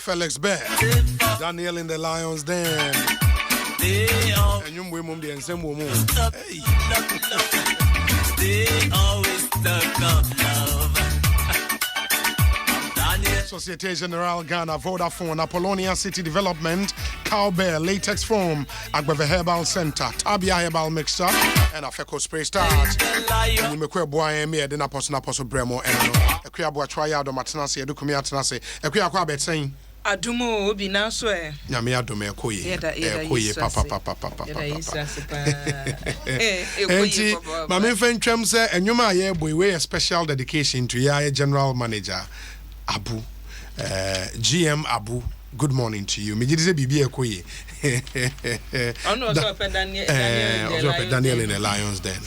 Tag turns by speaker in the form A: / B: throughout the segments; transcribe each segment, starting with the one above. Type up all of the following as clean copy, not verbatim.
A: Felix Bear, Daniel in the Lions Den, and you women the Nsem woman.
B: They always talk of love.
A: Societe Generale Ghana, Vodafone, Apollonia City Development, Cowbell, Latex Foam, Agbeve Herbal Center, Tabia Herbal Mixture, and Afeco Spray Start. And you make a boy and me, then Apostle Bremo, and a queer boy try out of Matanasi, Educumia Tanasi, a queer quabet saying,
C: Adumo be now swear.
A: Yami Adome, papa. My main friend Trem said, and you may weigh a special dedication to your General Manager, Abu. GM Abu, good morning to you. Me jidise bibi ekoye.
C: Ono so Daniel
A: in the Lions Den.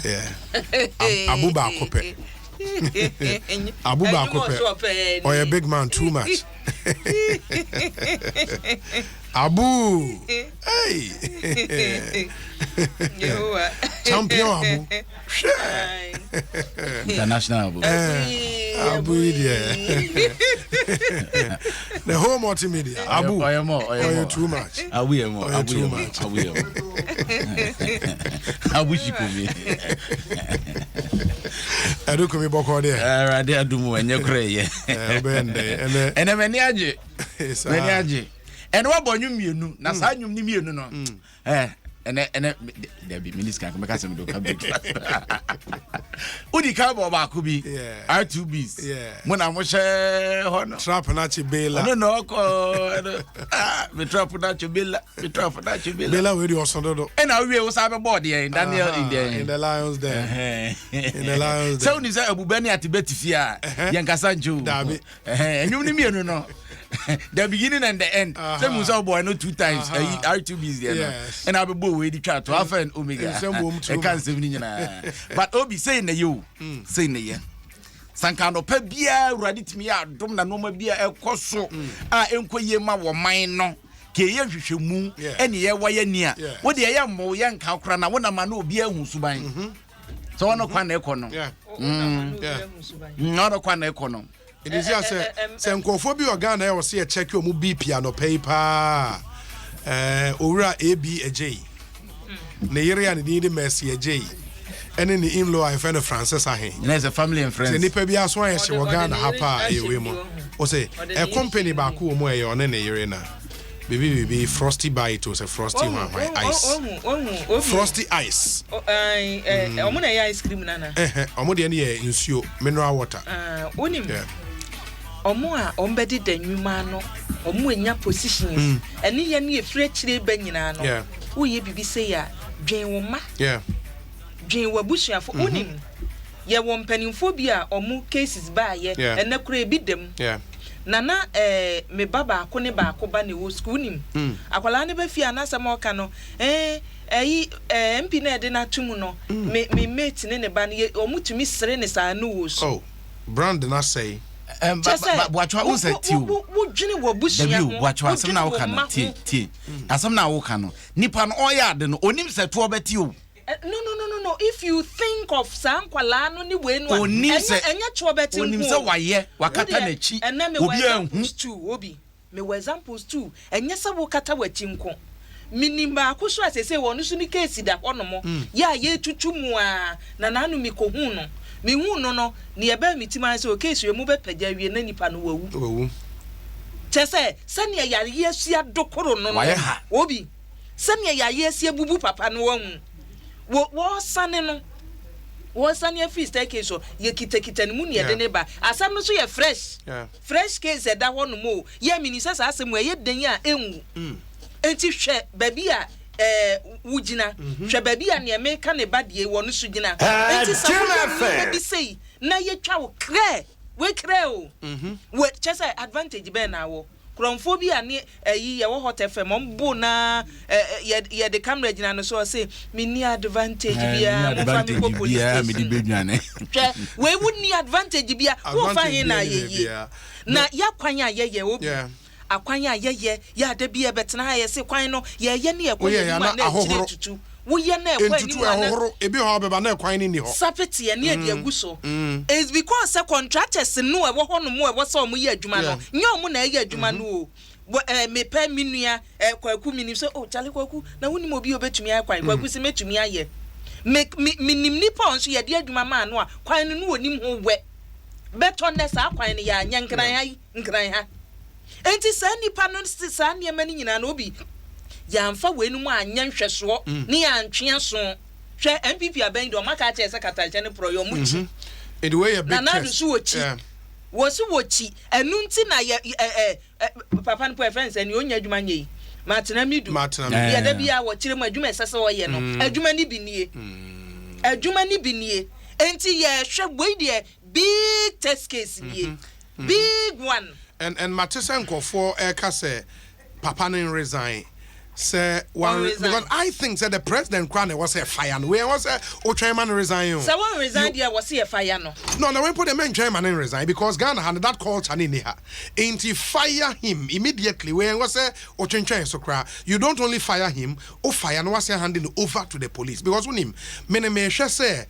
A: Yeah. Abu ba kope. Abu ba kope. Oh, a big man too much. Abu. Hey. Champion Abu.
D: International Abu.
A: Abu yeah. The whole multimedia. Abu. Oh, too much.
D: Abu
A: too much.
D: I wish you could be.
A: I do come back there.
D: I did do more and you're crazy. And I'm an age. And what about you? Nasa you no. And there be minister come back some do come back. Udi cabo ba kubi. R2Bs.
A: Yeah.
D: When I'm honor.
A: Trap nachi bela.
D: No me trap nachi bela.
A: Bela we do osondo.
D: And I we was have a body in Daniel
A: in the Lions there. In the Lions there.
D: So ni say Abu Bani at Betifia. Yankasa Joe.
A: Dabi.
D: And you no. The beginning and the end. Some was boy no 2 times. R2Bs there.
A: Yes.
D: And I be boy we the chat to Alpha and Omega. I can't say but Obi saying the you. Saying the year. Sankano pe bia ready to me out. Dom na no ma bia e koso. Enko ye ma wo man no. Ke ye hwehwemu ene ye waye nia. Wo de ye mo ye nka kra na wo na ma no obi ahu suban. So wono kwa na ekono. No kwa na ekono.
A: It is just say nkofo bi organ na e wo se check your BP no paper. Owura ABAJ. Na yere ya ni Mercy AJ. Ene ni in-law I friend of Francis ahe.
D: It's a family and friends.
A: Ni pa bi aso an hye organ na hapa ewe mo. O say a company ba ko mo e one na yere na. Baby Frosty Bite was a Frosty one ice. Frosty ice.
C: Omo na ice cream nana.
A: Omo de na nsuo mineral water.
C: Onim. Omo a ombedi danwuma no. Omo enya positions. Ene ye na efre kire ba nyina no. Wo ye bibi say ya dwen wo ma. Dwen wo busuafo onim. Ye wo mpanimfo bi a omo cases ba ye ene kura ebi dem. Nana me baba ko ne ba ko ba ne wo school nim. Akwala ne ba fi anasem oka no MP na de na tum no me mate ne ba ne omutumi sere ne sa no wo so.
A: Oh, brand na say
D: watchwa won say ti
C: wo dwene wo busia ho
D: watchwa asem na wo ka no ti asem na wo ka no nipa no oya de no onim se to obeti o.
C: No. If you think of Sankwala no ni we no enya chobeti
D: onim se waye wakata na chi obi
C: anhu obi me examples too enya se wo kata wachi nko minimba akuso asese wonu so ni case da honomo ya ye tutu mu a na nanu mi ko hu no mi hu no ni e ba mitima se o case mu be pagya wie na nipa no wawu chese sane ya ye asia dokoro no obi sane ya ye asia bubu papa no wahu wo sane no wo sane free staircase so ye kita ni mu ne de ne ba asam no so ye fresh case da ho no mo ye minisa sa asem ye den ya enwu enti hwe baby a wugina hwe baby a ne me ka ne ba de wo no so gina enti sa wo bi sei na ye twa wo kre we kre o we chese advantage be na wo kromfo bi ane ye wo hot fm mbo na ye de camera gina no so say me ni advantage bia mo fa me ko police
D: me di bedwane
C: we would ni advantage bia wo fa hin na ye na ya kwanya ye obi akwanya ye ya da bia betena ye se kwan no ye ne ye ko ye ma na chire tutu wo ye na ekwa ni
A: mo ebi ho beba na ekwan ni ho
C: sapeti e na dia gu so is because the contractors no e wo ho no mo e wo se o mo ye adwuma no nya o mo na ye adwuma no o me pa minua kwaku minim so oh chale kwaku na woni mo bi obetumi akwan kwaku se metumi aye minim nipa on so ye de adwuma ma no a kwan no wonim ho we beto ne sa kwan ne ya nya nkran ha enti sa nipa no sa ne ma ni nyina na obi ya mfa wenu mu anya nhweso ne ya ntwe so hwe MPP aban do maka cha ese katache ne pro yo muchi
A: the way a big
C: na do so wochi wochi enu nti na papa no preference ani onya adwuma nyei matena midu ya da bia wo kire mu adwuma esese wo ye no adwuma ni bi nie enti ye hwe boy de big test case nie big one
A: and Matisenko for say papa no resign say one because I think that the president crown was a fire no where was o chairman resign
C: so one resign there was a fire
A: no we put the main chairman in resign because Ghana had that culture in here ain't fire him immediately where was o chairman so cry you don't only fire him o fire no was handing over to the police because when him me say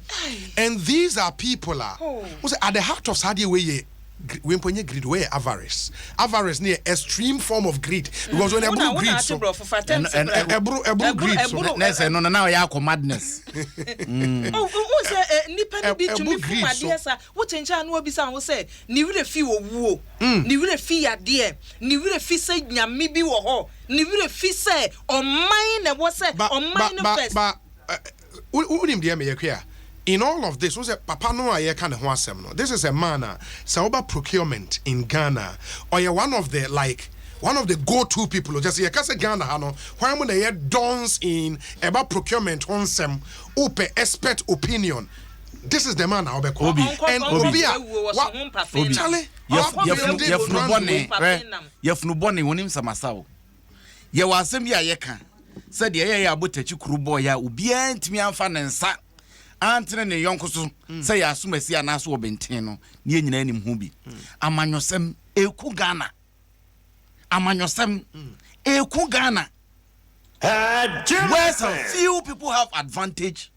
A: and these are people who say at the heart of Saudi way we ponye greed where avarice near extreme form of greed because when a greed so and greed so
D: next no now ya ko madness
C: oh say nipa bi to me from adesa what enja no obi say wo say ni wure fi wo wuo ni wure fi ade ni wure fi say nyame bi wo ho ni wure fi say oman na wo say oman no first
A: but unim dia me yakwa in all of this, was a papa no aye kind of wasem no. This is a man sauba procurement in Ghana or you one of the go-to people just here kase Ghana hano why mo na dons in about procurement onsem ope expert opinion. This is the man now Obi and Obi Chale
D: yefnu bone wonim samasawo ye wasem ya ye kan said ye abotachi kurubo ya obi antimi amfa nensa antene ne yonko so say ya asumasi anaso obenten no ne nyina anim hu bi amanyosem eku Ghana where some few people have advantage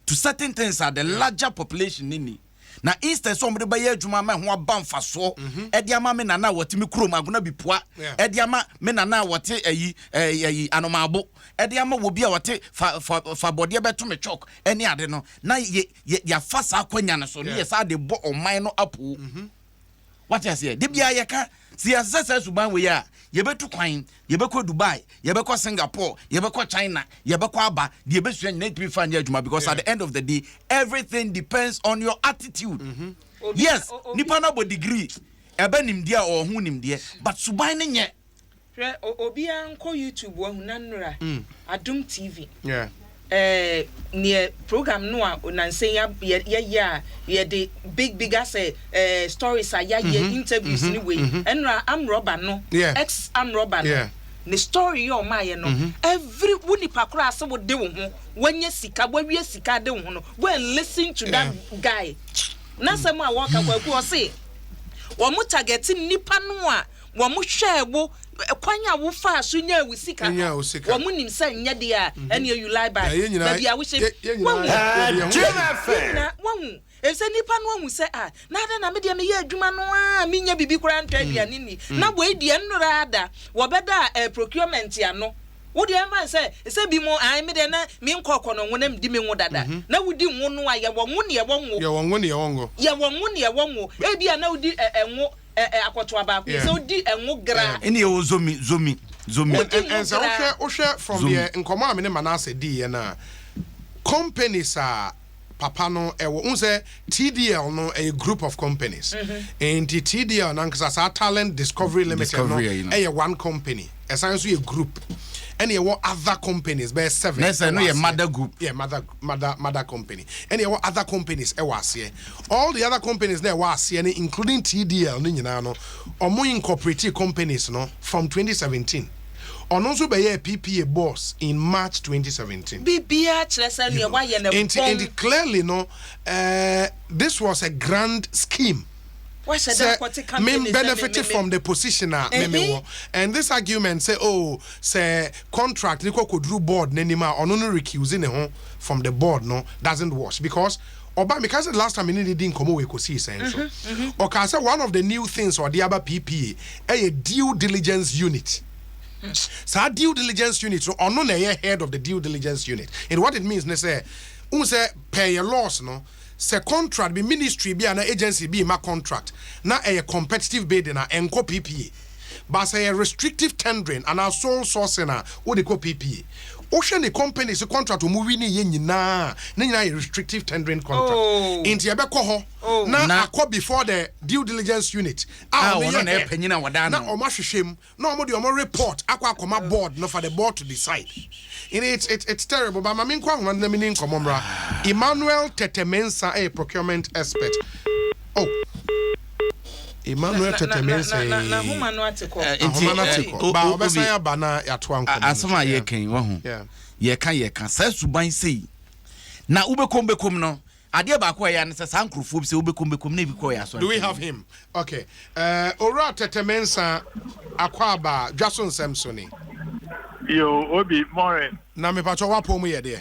D: to certain things are the larger population nini na instead somebody buy adwuma ma ho aba mfaso ediama me nana watimi krom aguna bipua ediama me nana wote ayi anomabo ediama wo bia wote fa bode beto me chok eni ade no na ya fasa akwanya ne so ne yesa de bo oman no apo what you say de bia ye ka siyasa suban we ya yebetu kwan yebekọ Dubai yebekọ Singapore yebekọ China yebekọ aba de yebesu nyina timi fa nya adwuma because at the end of the day everything depends on your attitude yes nipa na bo degree ebe nimdia or hu nimdia but suban ne nye
C: obi anko YouTube wa hunanura Adom TV
A: near
C: program no nansen ya the big as stories ya interviews anyway enra am robber no ex am robber no the story your my no every woni pakura ase wo de wo ho wanya sika wawie sika de wo ho no go and listen to that guy na some a work kwaku o say wo mo target nipa no a wo mo hwe kwanya wo fa so nya wusika wo mu nim sa nya de a ene you lie by na bia wo she won ese nipa no hu se na da na me de me ye adwuma no a me nya bibi kura ntwa aduane ni na boy de nnura ada wo beda procurement ya no wo de man se bi mo me de na me nkokọ no wonam di me hu dada na wudi hu no a ye wo hu ne ye wo hu e bia na wudi enwo akwoto abako so di enwo gra
D: ene ye zomi
A: and so we from the nkomo amene manase di ye na companies are papa no unse TDL no a group of companies and the TDL nankasa talent discovery limited no one company essentially a group and you want other companies by 7
D: no your mother group
A: mother company and you want other companies all the other companies there was including TDL no nyina no omo incorporated companies no from 2017 on also by a PPA boss in March 2017 and clearly no this was a grand scheme benefited from the position and this argument say say contract could do board nenima or no recusing from the board doesn't wash because because the last time we didn't come away could see essential. Okay, so one of the new things or the other PPA a due diligence unit. So due diligence unit so on no head of the due diligence unit. And what it means they say pay your loss say contract be ministry be an agency be my contract na a competitive bidding na enko PPA but say a restrictive tendering and our sole sourcing na what they call PPA ocean the company's contract to move ni nyina a restrictive tendering contract into yebeko ho na akọ before the due diligence unit
D: na penyina wada
A: na o ma hwehwem na o mo de o report akoma board no for the board to decide. It's terrible, but I'm Emmanuel Tetemensa, a procurement expert. Oh, Emmanuel Tetemensa.
D: Asoma ye kan wahu. Ye kan say suban sei. Na ubekom no. Ade ba ko ya ne say sankrofo bi say ubekom na bi ko ya so.
A: Do we have him? Okay. Ora Tetemensa akwaba Dwaso Nsem soni.
E: Yo, Obi, morning.
A: Na me pacho wa pomu ye de.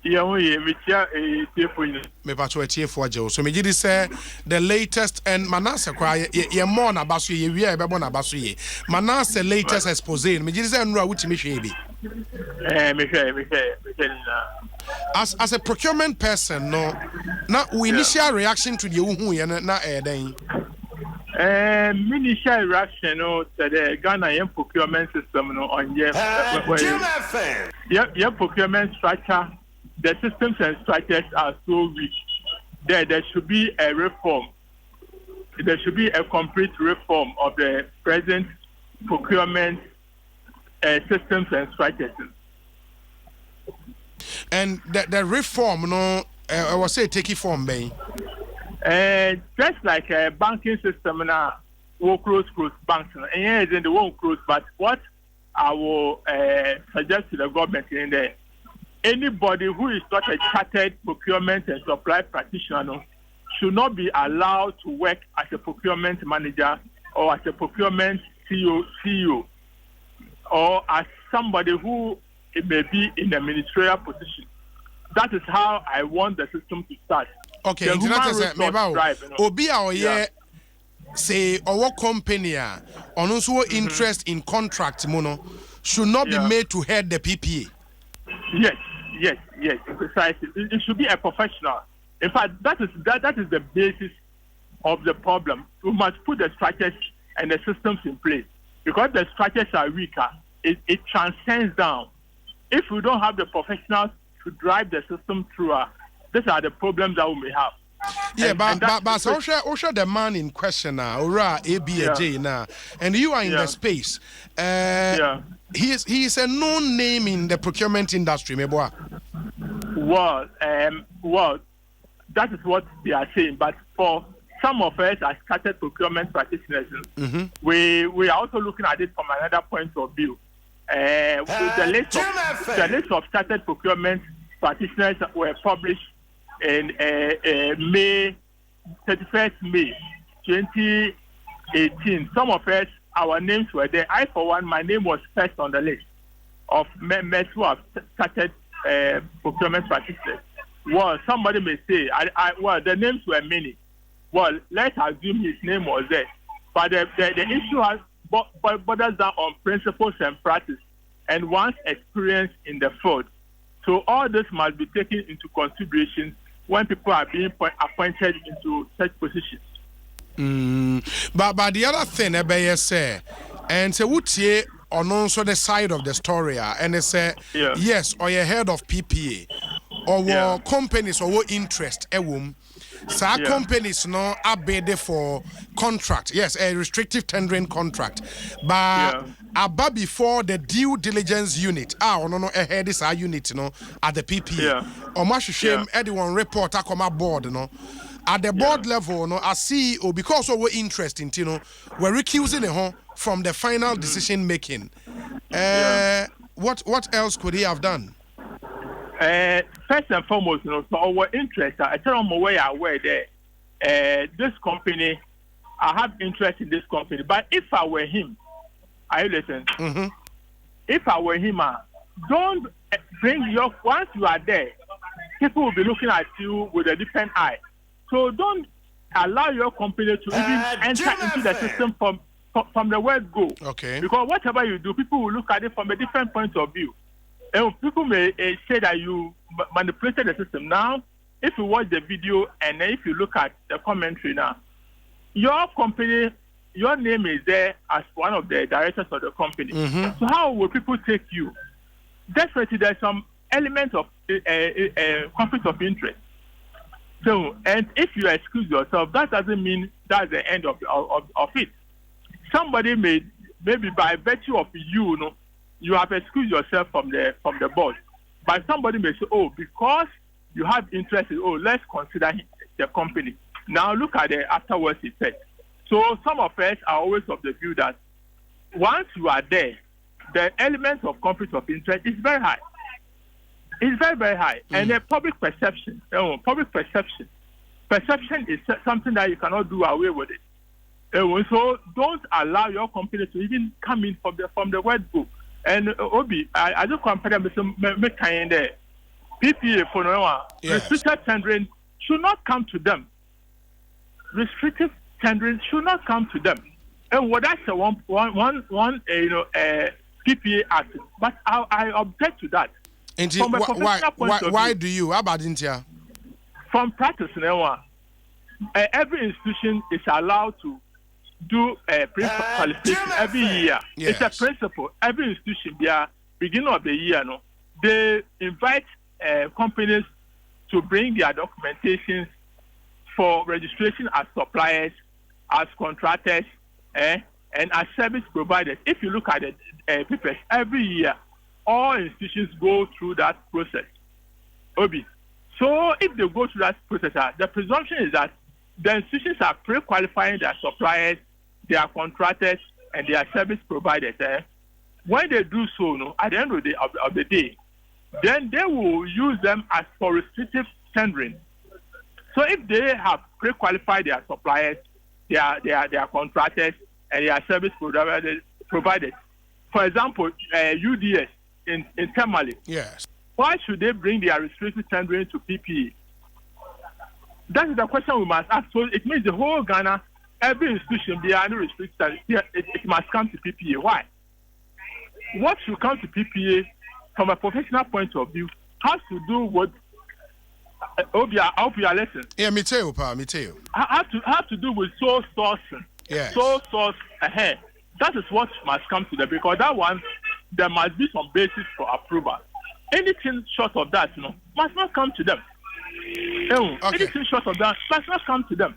E: Yeah, we me tia tiefo ni.
A: Me pacho tiefo aje. So me gidi say the latest and Manasseh kwa ye more na baso ye wi e be na baso ye. Manasseh latest expose me gidi say nura wuti me hwe bi.
E: Me hwe na.
A: As a procurement person no na we initial reaction to the hu ye na den.
E: Initial reaction to the Ghana procurement system on your procurement structure, the systems and structures are so weak. There should be a reform. There should be a complete reform of the present procurement systems and structures.
A: And the reform, I was say take it form, Bay.
E: Just like a banking system now, we'll close banks. And yeah, then they won't close. But what I will suggest to the government in there, anybody who is not a chartered procurement and supply practitioner should not be allowed to work as a procurement manager or as a procurement CEO or as somebody who may be in a ministerial position. That is how I want the system to start.
A: Okay, obi a oye say our company on also interest in contract mono should not be made to head the PPA.
E: Yes, precisely. It should be a professional. In fact, that is the basis of the problem. We must put the structures and the systems in place because the structures are weaker. It transcends down. If we don't have the professionals to drive the system through, these are the problems that we may have.
A: Yeah, but so the man in question now, Ora ABJ now, and you are in the space. He is a known name in the procurement industry, Meboa.
E: Well, that is what they are saying. But for some of us as chartered procurement practitioners, we are also looking at it from another point of view. The list of chartered procurement practitioners were published in May 31st May 2018. Some of us, our names were there. I, for one, my name was first on the list of members who have started procurement practitioners. Well, somebody may say, well, the names were many. Well, let's assume his name was there. But the issue has borders down on principles and practice and one's experience in the field. So all this must be taken into consideration when people are being appointed into such positions.
A: But the other thing, say, and say, would say on also the side of the story, and they say, yes, or you're head of PPA, or companies or interest, so companies no are bid for contract. Yes, a restrictive tendering contract. But above before the due diligence unit, ahead is our unit, at the PPA. Or much shame, anyone report a board, at the board level, as CEO, because of our interest in we're recusing from the final decision making. What else could he have done?
E: First and foremost, so our interest, I tell them aware there. This company I have interest in this company. But if I were him, are you listening?
A: Mm-hmm.
E: If I were him, don't bring your, once you are there, people will be looking at you with a different eye. So don't allow your company to even enter into the system from the word go.
A: Okay.
E: Because whatever you do, people will look at it from a different point of view. And people may say that you manipulated the system. Now, if you watch the video and then if you look at the commentary now, your company, your name is there as one of the directors of the company.
A: Mm-hmm.
E: So how will people take you? Definitely, there's some element of conflict of interest. So, and if you excuse yourself, that doesn't mean that's the end of it. Somebody may, maybe by virtue of you, you have excused yourself from the board. But somebody may say, oh, because you have interest in, let's consider the company. Now look at the afterwards effect. So some of us are always of the view that once you are there, the element of conflict of interest is very high. It's very, very high. And the public perception is something that you cannot do away with it. So don't allow your company to even come in from the word go. And Obi, I just compare them with the PPA for now. Restricted tendering should not come to them. Restrictive tendering should not come to them. And what that's a one PPA act. But I object to that.
A: From a why do you? How about India?
E: From practice, every institution is allowed to do a pre-qualification every year.
A: Yes.
E: It's a principle. Every institution, beginning of the year, they invite companies to bring their documentations for registration as suppliers, as contractors, and as service providers. If you look at the papers, every year, all institutions go through that process. Obi. So if they go through that process, the presumption is that the institutions are pre-qualifying their suppliers, their contractors, and their service providers. When they do so, at the end of the day, then they will use them as for restrictive tendering. So if they have pre-qualified their suppliers, their contractors, and their service providers, for example, UDS in Tertiary,
A: yes.
E: Why should they bring their restrictive tendering to PPA? That is the question we must ask. So it means the whole Ghana, every institution, they are no restricted. It must come to PPA. Why? What should come to PPA from a professional point of view has to do with I hope you are listening.
A: Yeah, me too, pa. Me too.
E: Have to do with sole sourcing.
A: Yes.
E: Sole source ahead. That is what must come to them, because that one there must be some basis for approval. Anything short of that, must not come to them.
A: Okay.
E: Anything short of that must not come to them.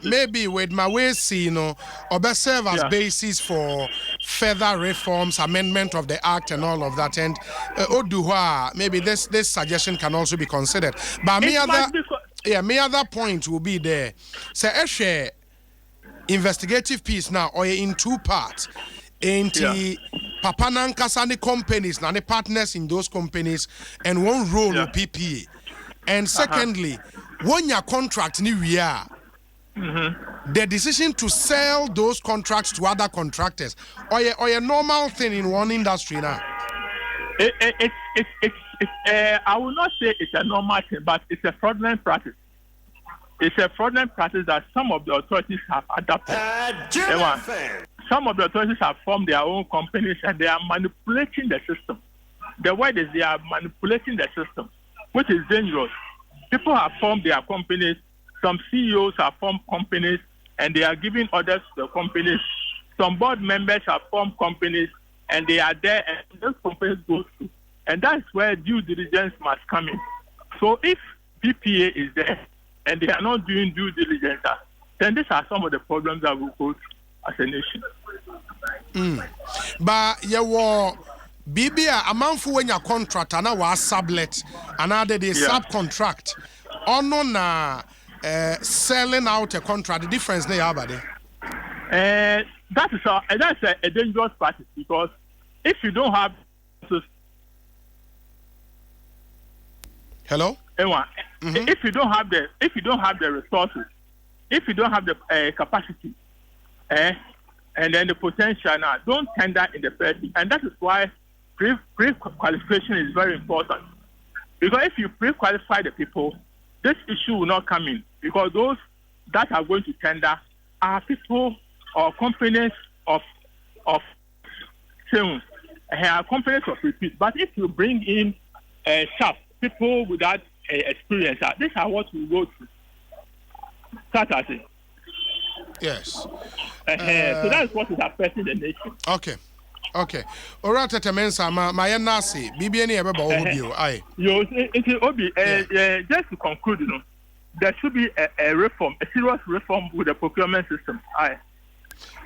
A: Maybe with my way, or best serve as basis for further reforms, amendment of the act, and all of that. And maybe this suggestion can also be considered. But me other point will be there. So I share investigative piece now, or in two parts. Papa Nankasani companies, and the partners in those companies, and one role of PPA. And secondly, when your contract new year, the decision to sell those contracts to other contractors, or a normal thing in one industry now.
E: I will not say it's a normal thing, but it's a fraudulent practice. It's a fraudulent practice that some of the authorities have adopted. Some of the authorities have formed their own companies and they are manipulating the system. The word is they are manipulating the system, which is dangerous. People have formed their companies. Some CEOs have formed companies and they are giving orders to the companies. Some board members have formed companies and they are there and those companies go through. And that's where due diligence must come in. So if PPA is there and they are not doing due diligence, then these are some of the problems that will go through as a nation.
A: But you were Bibia amount for when your contract and our sublet another they subcontract or no selling out a contract. The difference they have there. That's a dangerous practice, because if you don't have hello.
E: If you don't have the resources if you don't have the capacity, and then the potential now, don't tender in the first. And that is why pre-qualification is very important. Because if you pre-qualify the people, this issue will not come in. Because those that are going to tender are people or companies of sales, companies of repeat. But if you bring in staff, people without experience, these are what we go to. Start at it.
A: Yes.
E: So that's what is affecting the nation.
A: Okay. Ora tetemensa my nasi BBN ebe ba obio ai.
E: Yo, it obi just to conclude, there should be a reform, a serious reform with the procurement system. Aye.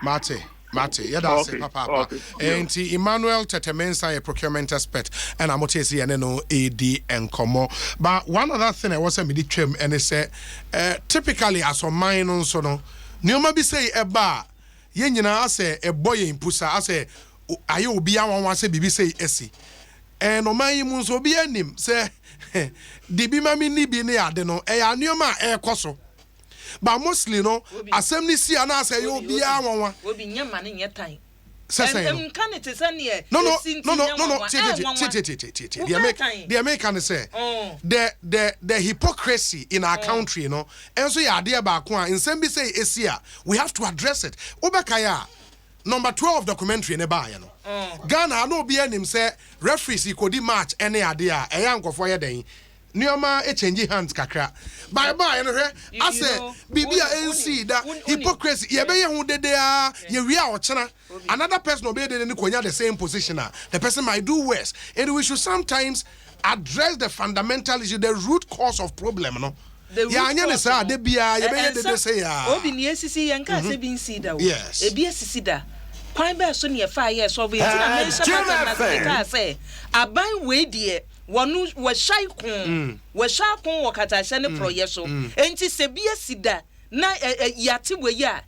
A: Mate, yada say papa. Enti Emmanuel Tetemensa a procurement expert and amotesi ene no AD enkomo. But one other thing I was say me di twem and say typically as on mine no so no nioma bi say eba ye nyina ase ebo ye impusa ase aye obi anwan say bibi say esi. And no man mu so obi anim say di bi ma mi ni bi ne ade no e ya nioma e koso. But mostly no assembly see and I say you be a
C: obi nyama ne nyetan
A: say
C: can it is any
A: no the American say the hypocrisy in our country, and so ya dear back one in some say esia we have to address it. Obakaya number 12 documentary ne ba Ghana no be him say referees he could match any idea a young for your day. Nioma change hands kakra. Bye I say Bibia NC that hypocrisy ye be hu de ye wi a ochena another person obey the same position. The person might do worse, and we should sometimes address the fundamental issue, the root cause of problem ya anya ne sa de bia ye be de say ya
C: obi ni esisi ye nka se bi nsi da
A: yes
C: ebi esisi da kwan be so ne fa ye so be ti na mention na say aban we de wonu washai kun wakatahye ne proye so enti se bia sida na yate we ya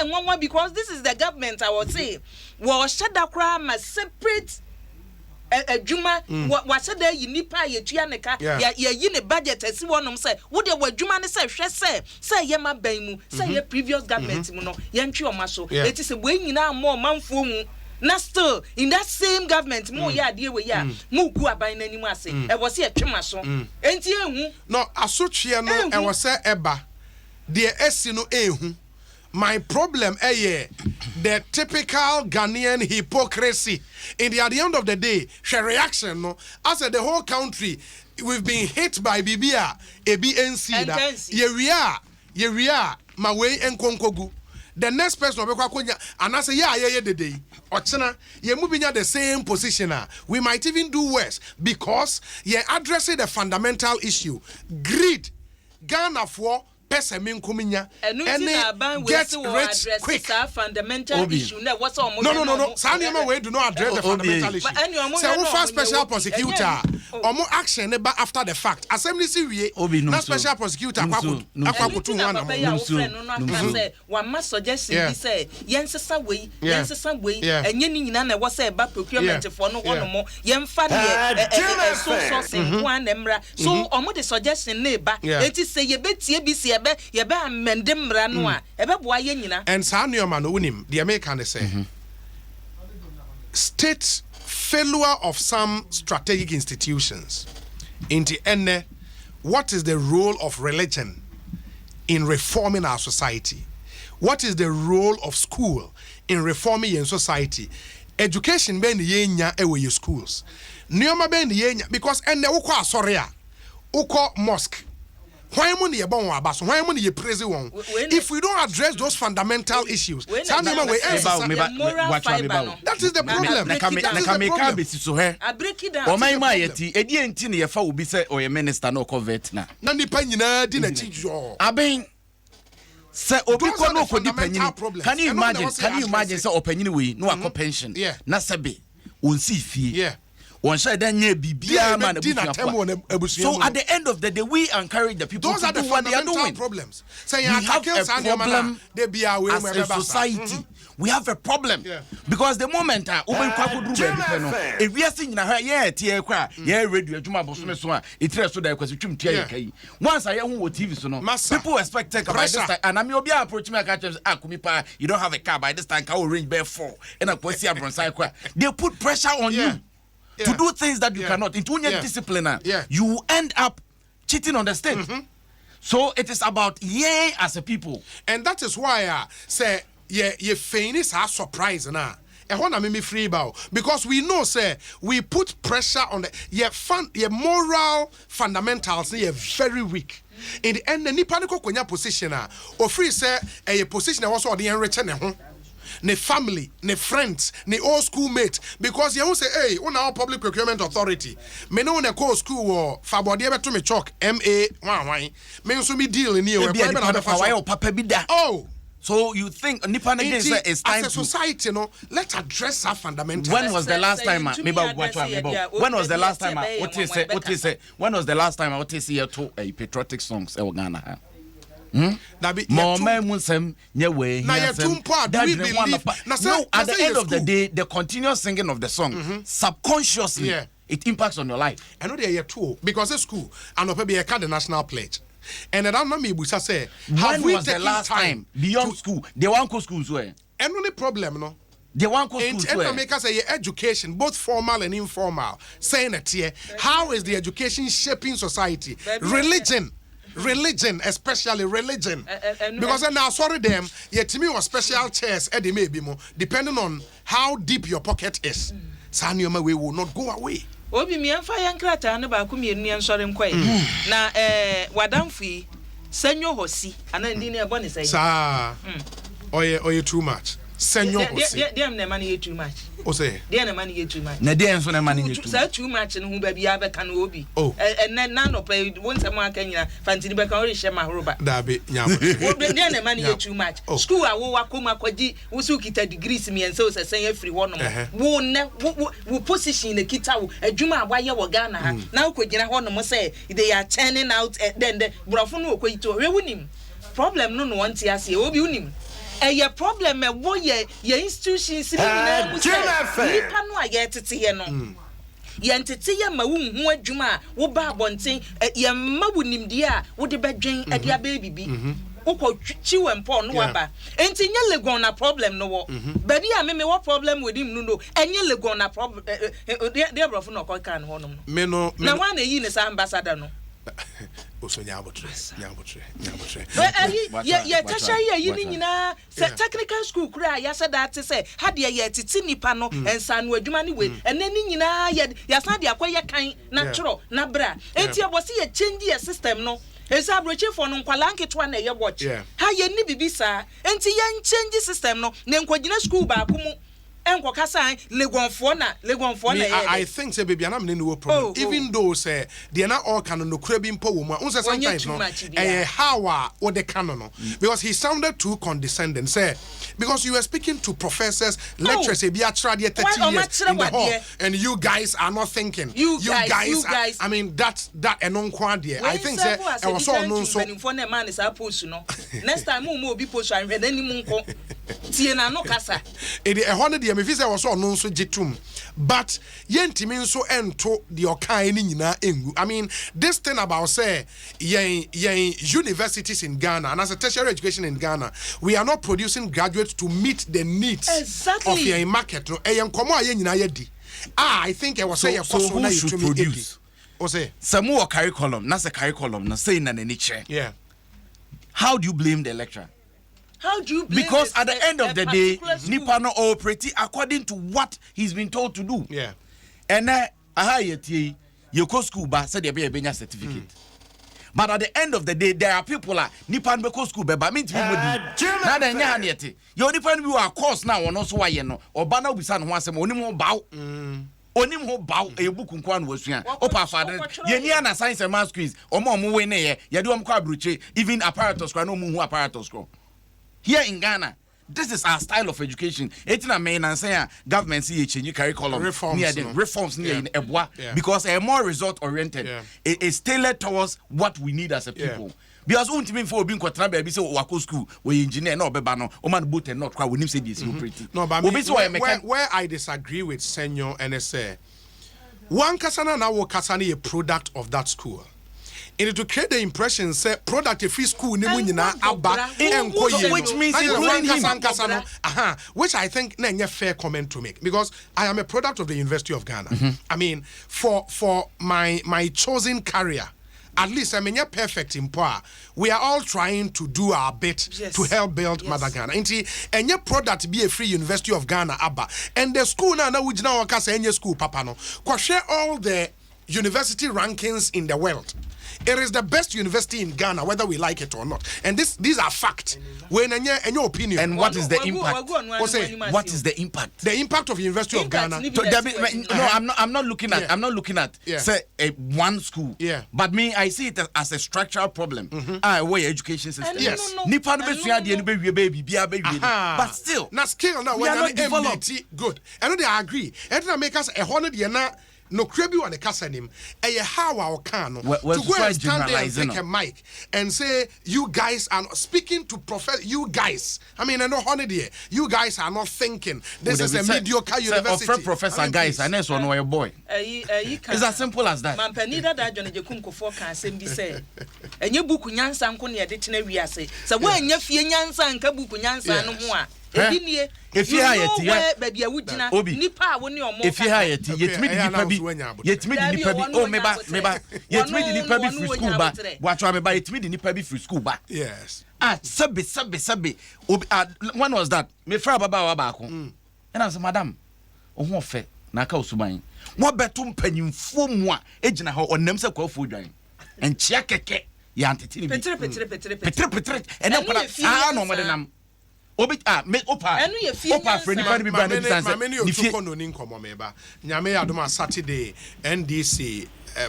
C: nwanwa because this is the government I would say wo shada kra ma separate adwuma wa shada yi nipa ye tua ne ka ya yi ne budget asi wonom say wo de wadwuma ne say hwe say ye ma ban mu say ye previous government mu no ye ntwe o ma so enti se bo nyina mo manfo mu. Now still in that same government, more ya dear we ya, more go aban any say. I was here Trimason. Ain't you? No, I such here no, I was say eba. Dear Essino ehu. My problem the typical Ghanaian hypocrisy. In at the end of the day, she reaction no. I said the whole country we've been hit by Bibia, ABNC that. Ye we are my way and konkogu. The next person will be and I say, yeah, the day. Ochena, you're moving at the same position. We might even do worse because you're addressing the fundamental issue. Greed. Ghana for Pesemin Kuminya and get rich quick. Fundamental issue.
A: No. Sanima way do not address the fundamental issue. So we first special prosecutor or more action after the fact. Assembly see not special prosecutor.
C: One must suggest say Yensa way, and Yenin was say about procurement for no one more. Yen funny source in one emra. So almost the suggestion neighbor. It is say ye bet ye be mendem ranwa ebe boa ye nyina
A: and sanyo man unim the American say state failure of some strategic institutions into ene what is the role of religion in reforming our society, what is the role of school in reforming your society, education ben yenya ewe your schools nioma ben yenya because ene ukwa asoria uko mosque. Why money you born abaso? Why money you praise one? If we don't address those fundamental issues, that is the problem.
C: I break it down.
D: O my eti enti ne yefa obi say o ye minister no convert na.
A: Na nipa nyina di na chijo.
D: Aben say obi ko no ko di panyin. Can you imagine say opanyin we no akọ pension na sebe onsi fie. One side then bibia man. So at the end of the day, we encourage the people
A: those
D: to
A: are the
D: do what they are
A: fundamental
D: doing.
A: problems.
D: We have a problem as a society. We have a problem because the moment if we are seeing radio once I hear TV so people expect take by this time and I'm your approach me you don't have a car by this time can range bear 4 and they put pressure on you to do things that you cannot into your discipline you end up cheating on the state. So it is about as a people,
A: and that is why I say ye fairness are surprise na. E ho na me free bow because we know say we put pressure on the your moral fundamentals ye very weak. In the end the nipa ne kokonya position o free say a position was so the enrich ne ho. Ne family, ne friends, ne old school mate. Because you say, hey, on our public procurement authority, me know ne call school or fabodi ever to me chalk MA me so me deal in here. Oh, so you think Nipan against is time as a society, you know, let's address our fundamentals.
D: When was the last time? When was the last time? What is it? When was the last time I see to a patriotic songs? Ghana. More Nsem, Nyewe. No, at the end of the day, the continuous singing of the song subconsciously it impacts on your life.
A: I know they are too because it's school and maybe a the national pledge. And I don't know me say
D: when was the last time beyond school they want go schools where?
A: And only problem no.
D: They want go schools where?
A: And make us say education, both formal and informal. Saying it here, how is the education shaping society? Religion, especially religion. Because now, sorry, them, yet to me, was special chairs, Eddie, maybe more, depending on how deep your pocket is. Sanyoma, we will not go away.
C: Obi mi amfa yankrata na ba ku mi enu ensore nkwae na wadamfi senyo hosi ana ndi na ebo ne sai
A: sa oye too much senyo hosi
C: dem na man ye too much
A: o say
C: dem na man ye too much
D: na dem so na man ye
C: too much no hu ba bia be kan obi na no pe wonsam aka nyina fantini be kan o rehye mahoroba
A: da be nyamo
C: dem na man ye too much school awo wakoma kwaji wusu kita degrees mi ense o sesen afiri ho no wo position na kita wo adwuma abaye wo Ghana ha na ukogina ho no mo say they are turning out then the brofo no okoyito we wunim problem no want ase obi unim a problem wo ye institutions ni na nipa no aye tete ye no ye ntete ye ma wo hu adwuma wo ba abonten ye ma wo nimdi a wo de bedwen ade aba bibi uko chiwempo no waba enti nye legon na problem no wo baby a me wo problem with him no enye legon na problem de brofo no ko kan ho no
A: me no
C: na wan na yi ne sa ambassador no
A: oso nyabotre
C: ye tasha ye yi ni nyina technical school kura ya said that say ha de ye titi nipa no ensa no adwuma ni we ene ni nyina ya san de akoye kan na choro na bra enti abosi ye change your system no esa broche for no kwala nketo na ye watch ha ye ni bibisa enti ye change system no ne nkwagina school ba akumu enko kasa legonfo na
A: I think say baby anam no problem even though say they are not all canon no kura bi mpo wo mu unse sometimes no how what the canon no because he sounded too condescending say because you were speaking to professors lecturers be a trade 30 years in the hall and you guys are not thinking you guys I mean that enon kwa there I think say e was so no so
C: na man is post no next time mo obi post an hwede ni mu nko tie na no kasa
A: e de ehone de me fi say was so no so gitum but yentimi nso ento de okan ni nyina engu I mean this thing about say yen universities in Ghana and as a tertiary education in Ghana we are not producing graduates to meet the needs of your market no e yen komo aye nyina yedi I think I was say
D: so who should produce
A: o say
D: some more curriculum na say curriculum na say na ni che how do you blame the lecturer?
C: How do you blame
D: because at the end of the day nipa no operate according to what he's been told to do and aha yeti you go school ba say dey be a certificate but at the end of the day there are people like nipa no go school ba mean people do na da nya na yeti you nipa no bi course na won so waye no oba na obisa no ho asem onim ho baw onim ho baw e book nko an wasua opa father ye ni na science and math quiz omo we ne ye de om kwa abruche even apparatus kwa no mu hu apparatus kwa. Here in Ghana, this is our style of education. Etina main and say government see change curriculum reforms near because they are more result oriented. It is tailored towards what we need as a people. Because ultimately for being quite baby so wako school we engineer no beba no man boot and not we say this
A: no but where I disagree with Senor NSA one kasana na wo kasana a product of that school. And to create the impression say product free school ni munyina aba enkoye
D: which means including him
A: which I think na fair comment to make because I am a product of the University of Ghana. I mean for my chosen career at least I mean you're perfect in power. We are all trying to do our bit to help build Mother Ghana. And your product be a free University of Ghana Abba. And the school now which now any school papa no. Share all the university rankings in the world. It is the best university in Ghana, whether we like it or not. And these are facts. When in your opinion.
D: And what is the impact? What is the impact?
A: The impact of the University of Ghana.
D: No, I'm not looking at. I'm not looking at say one school.
A: Yeah.
D: But me, I see it as a structural problem. Where education system.
A: Yes.
D: But still,
A: now skill now when MDT good. And they agree. And they make us a 100 year no crebi on the kasanim how our can to go and stand there and take a mic and say you guys are speaking to you guys. I mean I know 100 year you guys are not thinking this is a mediocre university.
D: Professor guys and that's one your boy. It's as simple as that.
C: Man penida da John Jekunko for can be said. And your book nyansa nko ne dictionary ase. So when you fie nyansa nka book nyansa no ho a
D: if you hire
C: baby awudina nipa woni omo
D: if you hire yetimi di nipa bi oh meba yetimi di nipa bi free school ba watwa meba yetimi di nipa bi free school ba
A: yes
D: sabe when was that me fra baba wa ba ko and I say madam oho ofe na aka osuban mo beto mpanyimfo mu a ejina ho onam se kwafo dwan enchia keke ya antete ni
C: petre
D: and then no mo de nam me opa friend ni bi brand
A: Nyame Adom Saturday NDC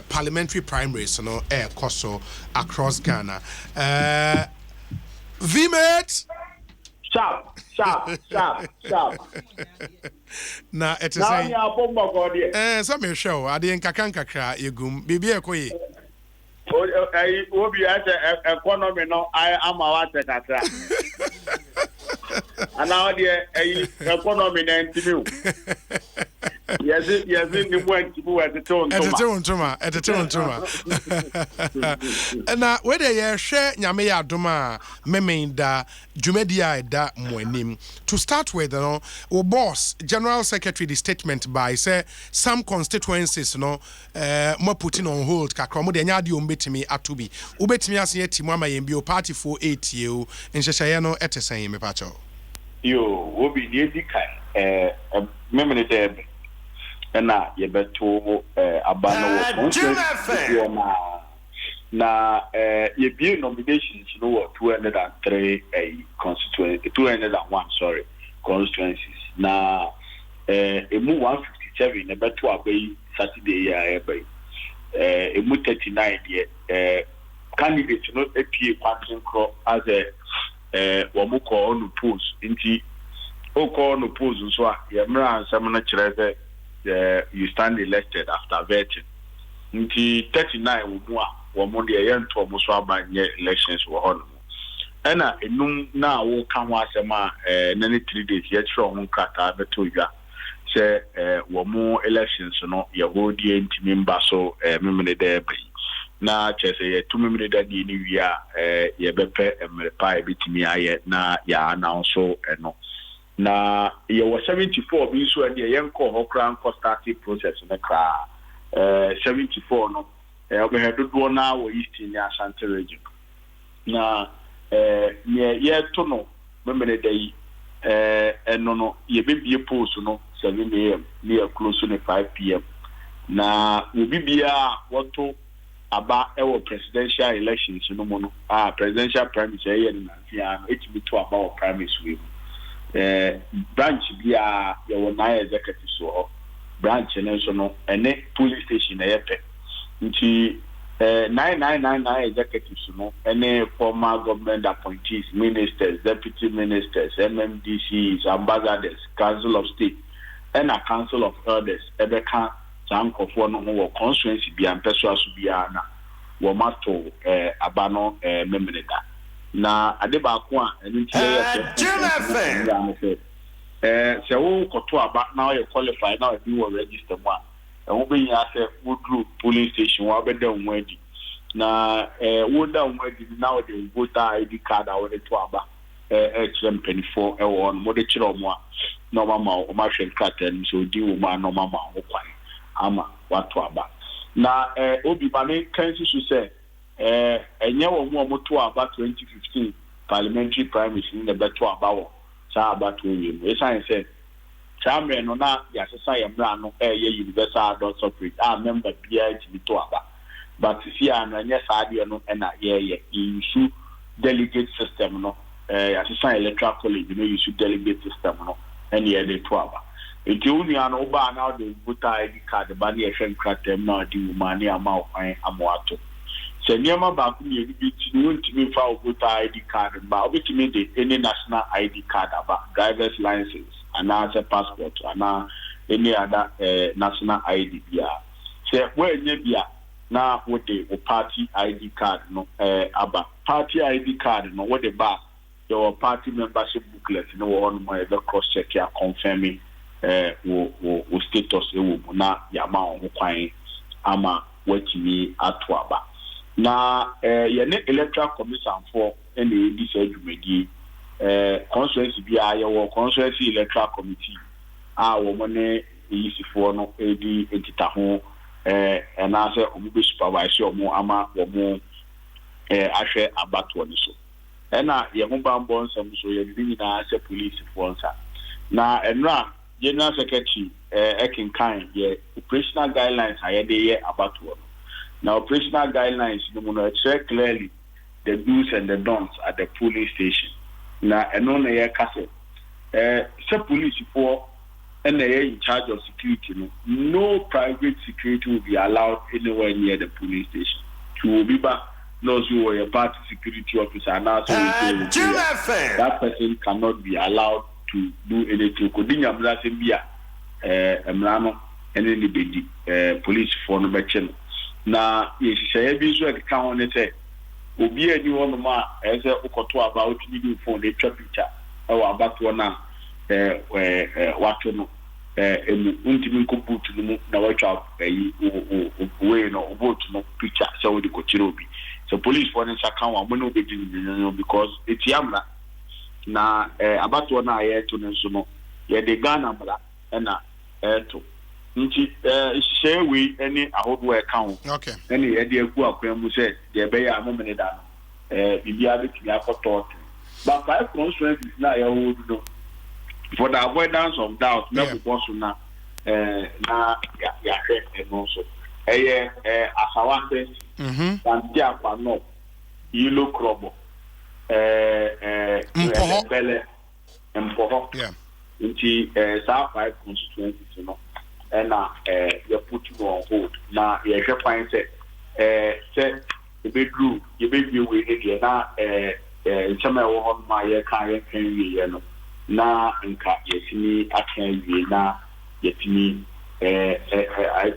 A: parliamentary primaries no koso across Ghana VMate
F: sharp
A: na it is so me show ade nkakra yegum bibia ekoyi
F: obi economy no I am our tekatra and now the economy na ntimi yes ni mwenti bu at the tone
A: na we dey hwe Nyame ya Adom a memenda dwumadia da moanim to start with no our boss general secretary the statement by say some constituencies no mo putting on hold kakra mo de nya de ombetimi atobi obetimi ase yetimu ama yembi o party for 8 year nhyehyeye no etesen me pacho
F: yo obi die dikai memene de na yebeto abano wo na ye nominations no what 203 constituency 201 constituencies na emu 157 na beto abai Saturday ya ebe emu 39 ye candidate no apie Quantum Crow as a wo ko on post nti o ko on post so a ye mra ansam na kire you stand elected after vetting. Nti 39 wo mo de ye nto mo so abanye elections wo hono. Ena enum na wo ka ho asema na ne 3 days ye tro ho krata beto dwa. Se wo mo elections no ye ho die ntimi mba so memene de be. Na chese ye tu memene da di ni wia ye bepe emrepa e bitimi aye na ya announce eno. Na ye was 74 bi so and ye yenko hokran ko starting process na kra 74 no we had do na wo eastern Ashanti region na ye to no memene dai eno no ye bebie post no 7 am near close to 5 pm na we bibia wato aba ewo presidential elections no mo no presidential primaries ye na fia no etimi to about primaries we branch bia ye won na executive so branch ne so no ene police station na yepe nti 9999 executives, any former government appointees, ministers, deputy ministers, MMDCs, ambassadors, council of state, and a council of elders, Ebeka, Sanko for no constituency be and Pesua Subiana, Womato, Abano, Memeneda. Na Adebakwa, and so Koto about now you qualify now if you will register one. And we be at a group police station, what be done ready. Na would down ready now the voter ID card I want to aba HM24 on Modichiro Moa, no mamma or Marshall Cotton, so do man no mamma or ama what to aba. Na Obi Bane Kansas to say and you want to about 2015 parliamentary primaries in the better about about William. Yes, I said. Chamber no na ya sesa ya mra no universal adult suffrage member bia ti to aba but see an anya saade no na issue delegate system no ya sesa electoral college no issue delegate system no and ye dey to aba enti uni an oba na the voter ID card ba na ehwe nkratem na di umani ama okwan amoato se niema ba ku ye bi ti no ntimi fa voter ID card ba obetimi de any national ID card aba driver's license and as a passport and any other national ID bia say when you bia na what the party ID card no aba party ID card no what the ba your party membership booklet no one more the cross check ya confirming wo status ewo na ya ma on kwan ama watimi ato aba na ye ne electoral commission for any this adwumadi constituency bia your constituency electoral committee wo money yisi for no edi entita ho and as omo be supervise omo ama omo ahwe abato ni so na ye ho bambo nsam so ye bi na as police for nsa na enra general secretary ekinkan ye operational guidelines ayede ye abato now operational guidelines no no check clearly the do's and the don'ts at the polling station na eno na ye kase se police for and they are in charge of security no private security will be allowed anywhere near the police station to be back knows you were a party security officer and also that person cannot be allowed to do anything kodinya mlase bia emrano ene ni bedi police for no beche na ye hye bi so e ka won say obi ani won ma ese ukoto aba otumi di phone dey twa picture e wa abato na wato no emu untimi ko boot no na watwa yi we no boot no picture so we ko chiro obi so police for no saka wa mo no be di no because etiamla na abato na aye to no so no ye de Ghana mala na to nti shewe any ahodo account
A: okay
F: any ye de aku akwan mu say de be ya amomene da no bibia be timi akoto but five constituencies na ya hold no for the avoidance of doubt na because na ya no so asawante tantia kwa no yilo krobo bele mpoho nti sa five constituencies no na you put you on hold na ye hwe kwan say ebedru ye be we dey na nchama wo hon ma ye kan ye kan ye no na nka yetimi akan wie na yetimi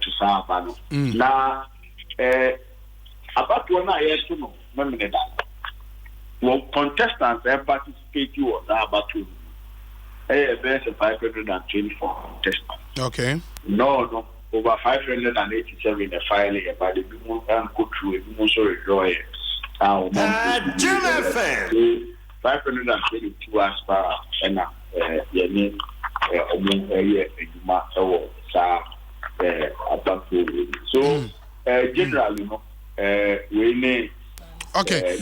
F: to saba no na about one yetu no memene da wo contestants participate you na about two best 524 contestants
A: okay
F: no over 587 in the file about the people and go through so rejoy our 522 as far and yeni eduma ewo sa about so generally no we ne
A: okay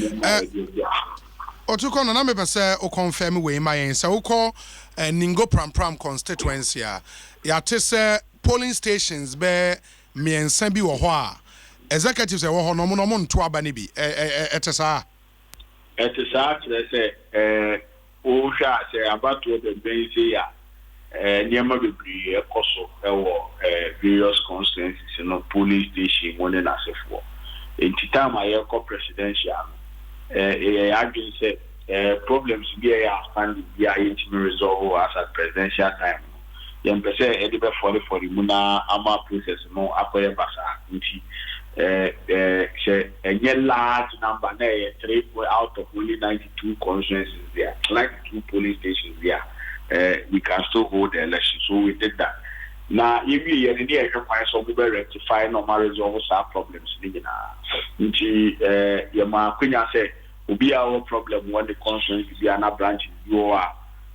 A: otuko na me pese o confirm we ma yen se ukọ Ningo Pram constituency ya tese polling stations be miensa bi wo ho a executives e wo ho no mo nto aba ne bi etesa
F: say o sha say about the benzi ya niema bebri ekoso ewo various constituencies no police station one na sefo In time I call presidential. I can say problems be outstanding. Be resolve as a presidential time. Young person, edible for the Muna Ama process, no Apoya Basa. A large number, 3 out of only 92 constituencies there, 92 police stations there. We can still hold the election, so we did that. Now, if you are in the area, so we will rectify normal resolve our problems. Your Queen said, will be our problem when the constituency be an branch you are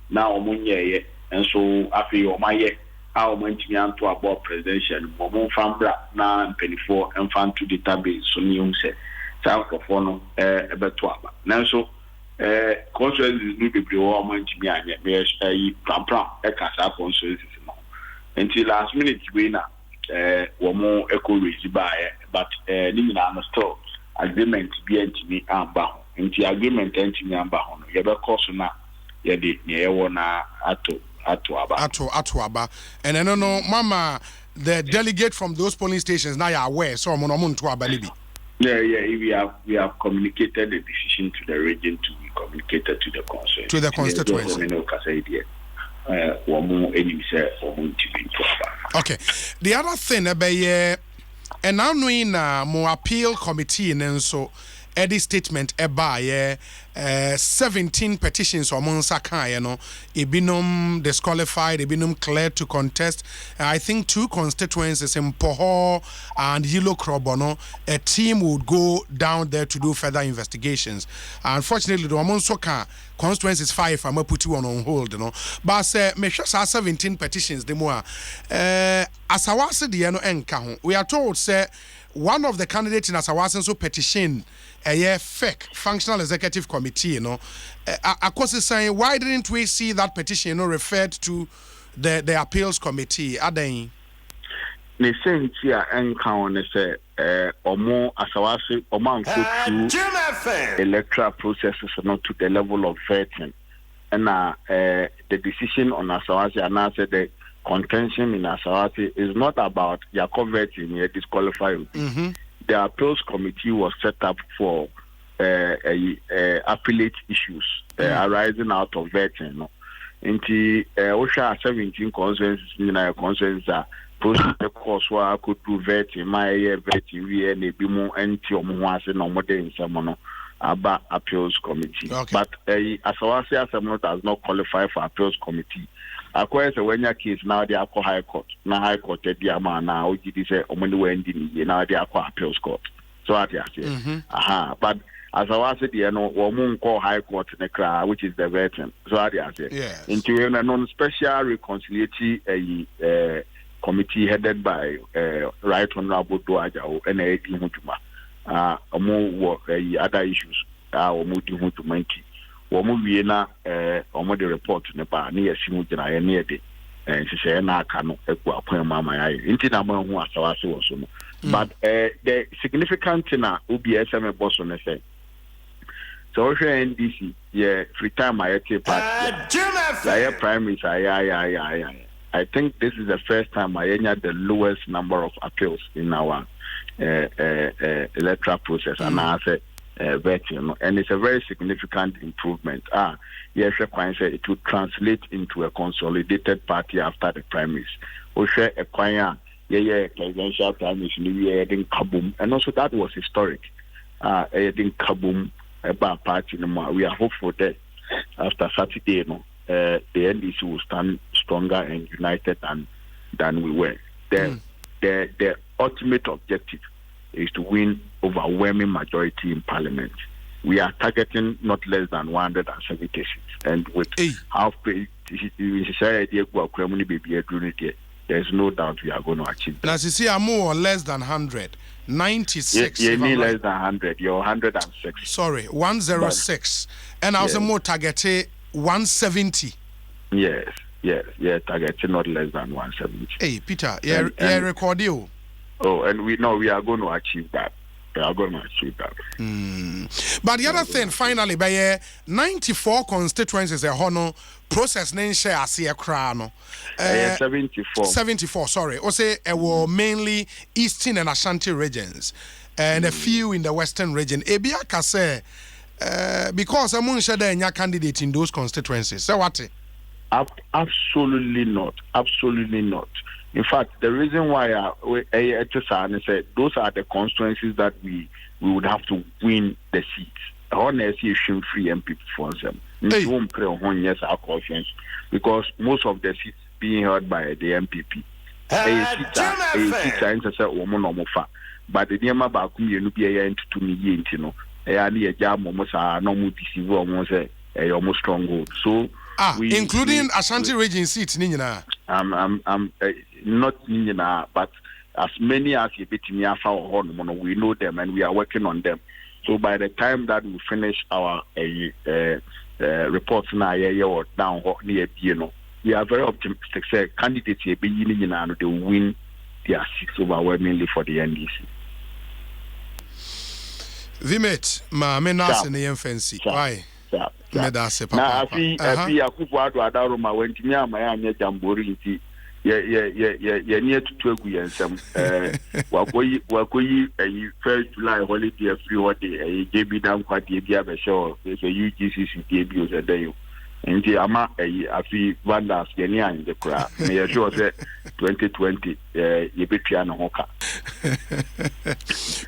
F: now Munye, and so after your my our mention to about presidential, Momon Fambra, now 24 and fan to the database, so you say, South of Fono, a betuaba. Now, so, constituency is new to be all mentioned, a pram, a casa constituency. Until last minute, winner, were more echo raised by, but Nina still agreement be me and bound. Until agreement to me and bound, you have a course now, you did near one
A: Atuaba. And I don't know, Mama, the delegate from those polling stations now are aware, so I'm on to Abalibi.
F: Yeah, we have communicated the decision to the region to be communicated to the constituency.
A: To the constituency. Okay. The other thing about and now knowing more appeal committee and so Eddie statement by 17 petitions or Monsaka, you know, Ibinum disqualified, Ibinum cleared to contest. I think 2 constituencies in Poho and Yilo Krobono, a team would go down there to do further investigations. Unfortunately, the Monsaka constituency is 5. I'm gonna put you on hold, you know. But make sure 17 petitions. The more Asawase the no enka. We are told say one of the candidates in Asawase so petition a fake functional executive committee, you know. Of course, is saying why didn't we see that petition, you know, referred to the appeals committee? Adom.
F: The same here encounter say omo Asawase omo through electoral processes not to the level of vetting, and the decision on Asawase and I said the contention in Asawase is not about your converting your disqualifying. The appeals committee was set up for appellate issues arising out of vetting. No? Into OSHA 17 concerns, process the course where I could do vetting, my vetting, we and a bimu and Tiomuase no more than someone about appeals committee.
A: Okay.
F: But Asawase Assembly does not qualify for appeals committee. Acquires a when your case now the Aqua High Court. Now High Court at Diama now, you say, Omani now the Aqua Appeals Court. So I say, but as I was said, you know, Woman call High Court in the crowd, which is the veteran. So I say, into a non special reconciliatory committee headed by Right Honorable Dwaso Nsem, among other issues, moving to Monkey. We na the report in the bar near Simujana near the and she said, "Na cano equa mama." Intinama who was so. But the significant thing UBSM boss on say. So NDC, free time I take part. Primaries, I think this is the first time I had the lowest number of appeals in our electoral process, and I said. Vetting, and it's a very significant improvement. Yes, it would translate into a consolidated party after the primaries. Oshe acquire presidential primaries in Kaboom, and also that was historic. In Kaboom, about party no more. We are hopeful that after Saturday, the NDC will stand stronger and united than we were. The ultimate objective is to win overwhelming majority in parliament. We are targeting not less than 170 seats, and with half there's no doubt we are going to achieve that.
A: Now, you see, I'm more or less than 100. 96.
F: You need less than 100. You're 106.
A: Sorry, 106. And I was more targeted 170.
F: Yes, targeting not less than 170.
A: Hey, Peter, record you.
F: Oh, and we know we are going to achieve that. We are going to achieve that.
A: But the other thing, finally, by 94 constituencies, a honor process name share as a crown.
F: 74.
A: 74, sorry. Also, mainly Eastern and Ashanti regions. and a few in the western region. Ebia ka say because amun shada enya candidate in those constituencies. So what?
F: Absolutely not. Absolutely not. In fact, the reason why I said those are the constituencies that we would have to win the seats. Honestly, free MPP for them. Yes, our conscience, because most of the seats being held by the MPP. But the Niama Bakum Yenubia into 2 million, you know, a jam almost a normal deceive almost a almost stronghold. So,
A: including Ashanti region seats, Nina.
F: I'm not Nina, but as many as you bet me we know them and we are working on them. So by the time that we finish our reports now, or down near we are very optimistic. Say candidates they will win their seats overwhelmingly for the NDC.
A: Vimate, ma menas in the fancy. Why?
F: Now, I see Akufo-Addo Adaroma went to me and my jamboree. Yeah, near to Dwaso Nsem. Wakoyi a 1st July holiday a free holiday. JB down quite the other show. There's a UGCC debut a day. And the Ama a free Vandas Genia in the crowd. May I sure say 2020 you be piano hoka.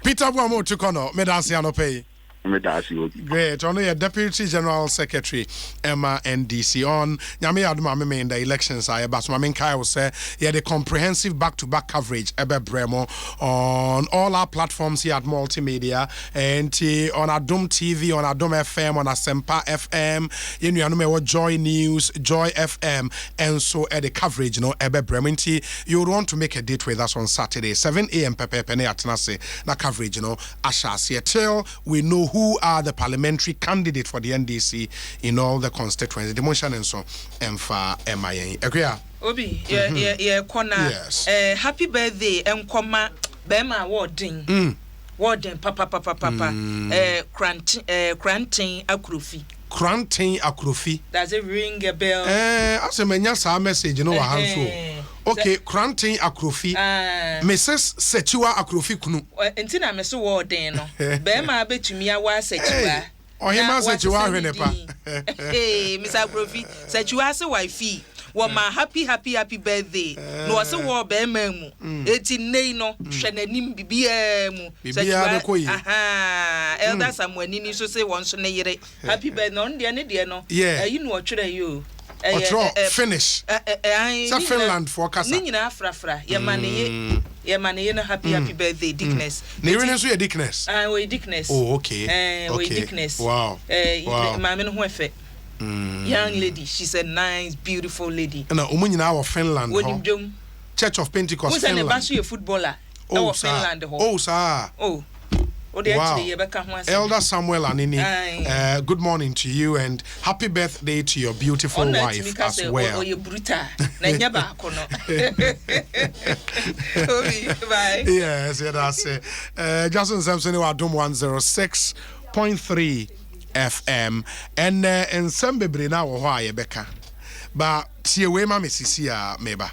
A: Peter Wamo to Kono, Medasiano pay. Great. Only a Deputy General Secretary Emma NDC on Nyame Adom in the elections. I but my main Kai will say the comprehensive back-to-back coverage Ebe Bremo on all our platforms here at Multimedia and on Adom TV, on Adom FM, on Asempa FM. You know, Joy News, Joy FM, and so at the coverage. You know, Ebe Bremo. You would want to make a date with us on Saturday, 7 a.m. Pepe Pene at Nase. Na coverage. You know, Asha till we know who are the parliamentary candidate for the NDC in all the constituencies. The motion and so Emfa MIA. Agree?
C: Obi, yeah, corner.
A: Yes.
C: Happy birthday, Nkoma Bema Warden. Warden, papa. Cranting Akrufi.
A: Cranting Akrufi.
C: Does it ring a bell?
A: As a menya message, you know what I'm okay, Cranting Akrufi. Mrs. Setua Akrufi Kunu.
C: Until I'm so warden. Bema bet to me, I was Setua.
A: Or him as Setua Renepa.
C: Hey, Miss Akrufi, Setua so wifey. Well, my happy birthday. No, I saw war Bememu. 18 no, Shanenim BBM. Elder somewhere, Nini so say once a year. Happy birthday, no, dear, no. Yeah, you know what you.
A: Finish. It's Finland for Casa.
C: Nina Frafra, your money, happy birthday, Dickness.
A: Nearness, we are Dickness.
C: We Dickness.
A: Oh, okay.
C: We Dickness.
A: Wow.
C: Mamma Huefe. Young lady, she's a nice, beautiful lady.
A: And a Finland. Church of Pentecost.
C: Who's a Basu footballer? Oh, Finland.
A: Oh, sir.
C: Oh.
A: Wow. Elder Samuel Anini, good morning to you and happy birthday to your beautiful wife as well. Yes, that's it. Dwaso Nsem Adom 106.3 FM and Nsem bebre na wo ho ayebeka. Ba tie we ma mesisi a meba.